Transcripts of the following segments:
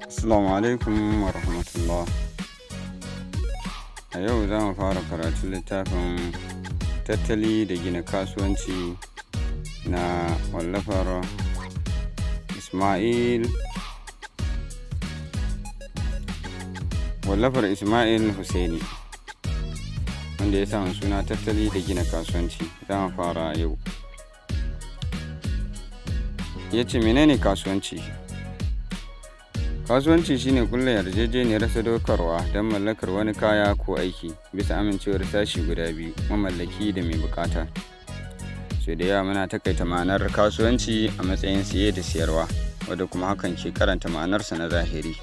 Assalamu alaikum wa rahmatullah. A yau za mu fara karatun littafin Tattali da Gina Kasuwanci na wallafar Ismail Hussaini, wanda ya samu suna Tattali da Gina Kasuwanci. Za mu fara yau. Ya ce, menene kasuwanci? Kasuwanci shine kulla yarjejeniyar sadaukarwa don mallakar wani kaya ko aiki bisa amincewar sashi guda biyu, mamallaki da mai bukata. Sau da yawa muna takaita ma'anar kasuwanci a matsayin siye da siyarwa, wadda kuma hakan ke karanta ma'anarsa na zahiri.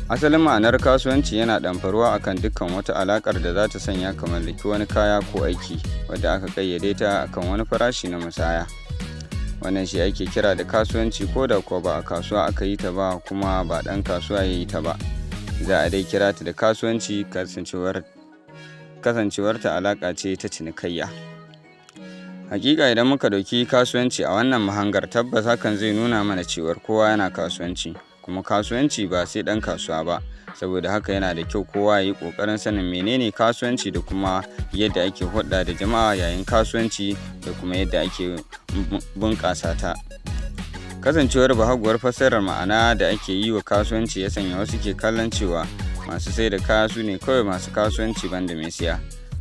Asalin ma'anar kasuwanci yana ɗamfaruwa akan dukkan wata alaƙar da za ta sanya ka mallaki wani kaya ko aiki, wadda aka ƙayyade ta akan wani farashi na musaya. Wannan shi ake kira da kasuwanci, ko da kuwa ba a kasuwa aka yi ta ba, kuma ba ɗan kasuwa ya yi ta ba, za a dai kira ta da kasuwanci kasancewarta alaƙa ce ta cinikayya. Hakika idan muka ɗauki kasuwanci a wannan mahangar, tabbas hakan zai nuna mana cewar kowa yana kasuwanci, kuma kasuwanci ba sai ɗan kasuwa ba. Saboda haka yana da kyau kowa ya yi ƙoƙarin sanin menene kasuwanci da kuma yadda ake hulɗa da jama'a yayin kasuwanci da kuma yadda ake bunƙasa ta. Kasancewar bahaguwar fassarar ma'ana da ake yi wa kasuwanci ya sanya wasu ke kallon cewa masu sai da kaya su ne kawai masu kasuwanci banda mai siya.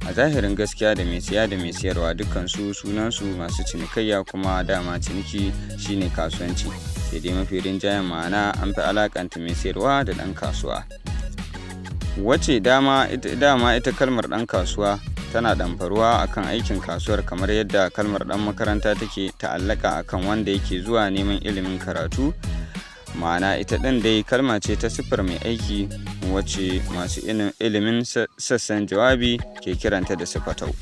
A zahirin gaskiya, da mai siya da mai siyarwa dukkansu sunansu masu cinikayya, kuma dama ciniki shine kasuwanci. Sai dai mafi rinjayen ma'ana an fi alakanta mai sayarwa da ɗan kasuwa, wacce dama ita kalmar ɗan kasuwa tana ɗamfaruwa akan aikin kasuwar, kamar yadda kalmar ɗan makaranta take ta'allaka akan wanda yake zuwa neman ilimin karatu. Ma'ana ita ɗin dai kalma ce ta siffar mai aiki, wacce masu ilimin sassan jawabi ke kiranta da sifatau.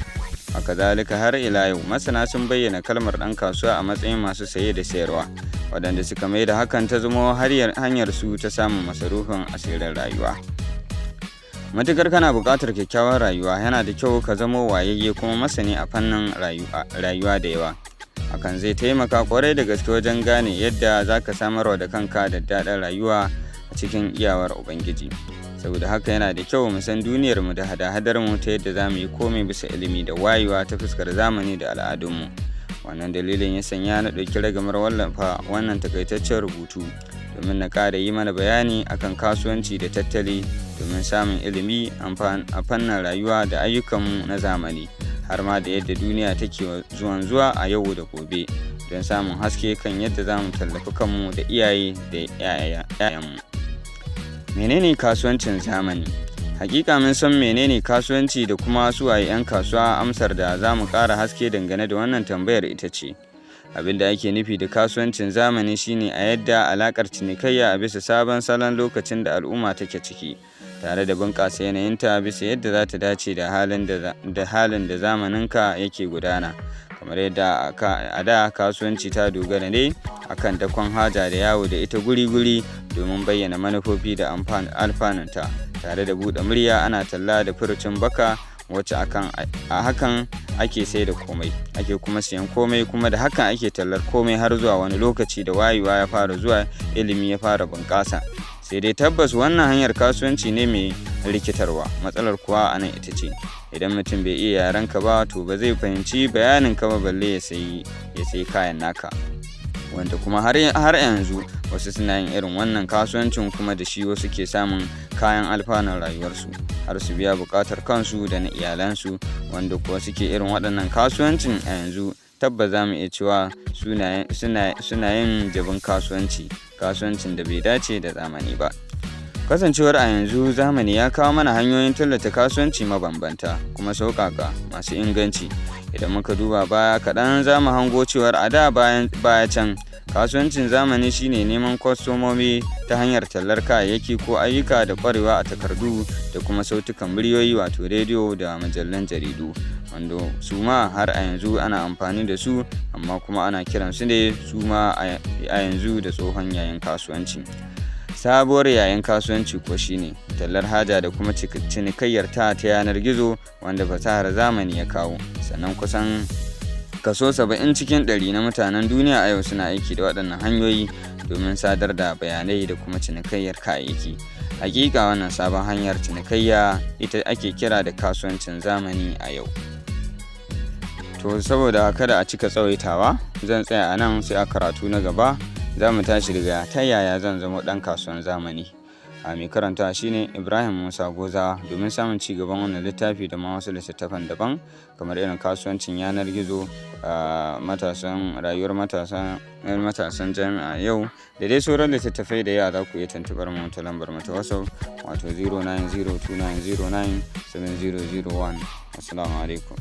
Haka zalika, har ila yau masana sun bayyana kalmar ɗan kasuwa a matsayin masu saye da sayarwa, waɗanda suka mai da hakan ta zama hanyar su ta samun masarufin asirin rayuwa. Matukar kana buƙatar kyakkyawar rayuwa, yana da kyau ka zama wayayye kuma masani a fannin rayuwa da yawa. Hakan zai taimaka kwarai da gaske wajen gane yadda za ka samarwa da kanka da daɗin rayuwa a cikin iyawar Ubangiji. Saboda haka yana da kyau mu san duniyarmu da hada-hadarmu ta yadda za mu yi komai bisa ilimi da wayewa ta fuskar zamani da al'adunmu. Wannan dalilin ya sanya na ɗauki ragamar wallafa wannan takaitaccen rubutu domin na ƙara yi mana bayani akan kasuwanci da tattali, domin samun ilimi a fannin rayuwa da ayyukanmu na zamani, har ma da yadda duniya take zuwa a yau da gobe, don samun haske kan yadda za mu tallafi kanmu da iyaye da 'ya'yanmu. Menene kasuwancin zamani? Hakika mun san menene kasuwanci da kuma suwaye 'yan kasuwa. Amsar da za mu ƙara haske dangane da wannan tambayar ita ce, abin da ake nufi da kasuwancin zamani shine a yadda alaƙar cinikayya a bisa sabon salon lokacin da al'umma take ciki, tare da bunƙasa yanayinta bisa yadda za ta dace da halin da zamaninka yake gudana. Kamar yadda a da kasuwanci ta dogara ne akan dakon haja da yawo da ita guri-guri domin bayyana manufofi da alfanunta, tare da buɗe murya ana talla da furucin baka, wacce a hakan ake sai da komai, ake kuma siyan komai, kuma da hakan ake tallar komai har zuwa wani lokaci da wayewa ya fara zuwa, ilimi ya fara bunƙasa. Sai dai tabbas wannan hanyar kasuwanci ne mai rikitarwa. Matsalar kuwa anan ita ce, idan mutum bai iya yarenka ba, to ba zai fahimci bayanin ka ba, balle ya sayi kayan naka, wanda kuma har yanzu wasu suna yin irin wannan kasuwancin, kuma da shi wasu ke samun kayan alfanun rayuwarsu, har su biya buƙatar kansu da na iyalansu, wanda kuwa suke irin waɗannan kasuwancin a yanzu tabbas za mu iya cewa suna yin jabin kasuwancin da bai dace da zamani ba. Kasancewar a yanzu zamani ya kawo mana hanyoyin tallata kasuwanci mabambanta kuma sauƙaƙa masu inganci. Idan muka duba baya kaɗan, za mu hango cewar a da baya can, kasuwancin zamani shine neman kwastomomi ta hanyar tallar kayayyaki ko ayyuka da ƙwarewa a takardu da kuma sautukan muryoyi, wato rediyo da mujallan jaridu, wanda su ma har a yanzu ana amfani da su, amma kuma ana kiransu ne su ma a yanzu da tsohon yayin kasuwanci. Sabuwar yayin kasuwanci ko shine tallar haja da kuma cinikayyar ta yanar gizo, wanda fasahar zamani ya kawo. Sannan kusan Kaso 70 cikin 100 na mutanen duniya a yau suna aiki da waɗannan hanyoyi domin sadar da bayanai da kuma cinikayyar kayayyaki. Hakika wannan sabon hanyar cinikayya ita ake kira da kasuwancin zamani a yau. To saboda kada a cika tsawaitawa, zan tsaya a nan, sai a karatu na gaba za mu tashi daga ta yaya zan zama ɗan kasuwan zamani. Mai karanta shine Ibrahim Musa Goza. Domin samun ci gaban wannan littafi da ma wasu littattafan daban kamar irin kasuwancin yanar gizo, rayuwar matasan jami'a yau, da dai sauran littattafai da yawa, za ku iya tuntuɓar mu ta lambar mu ta WhatsApp wato 09029097001. Assalamu alaikum.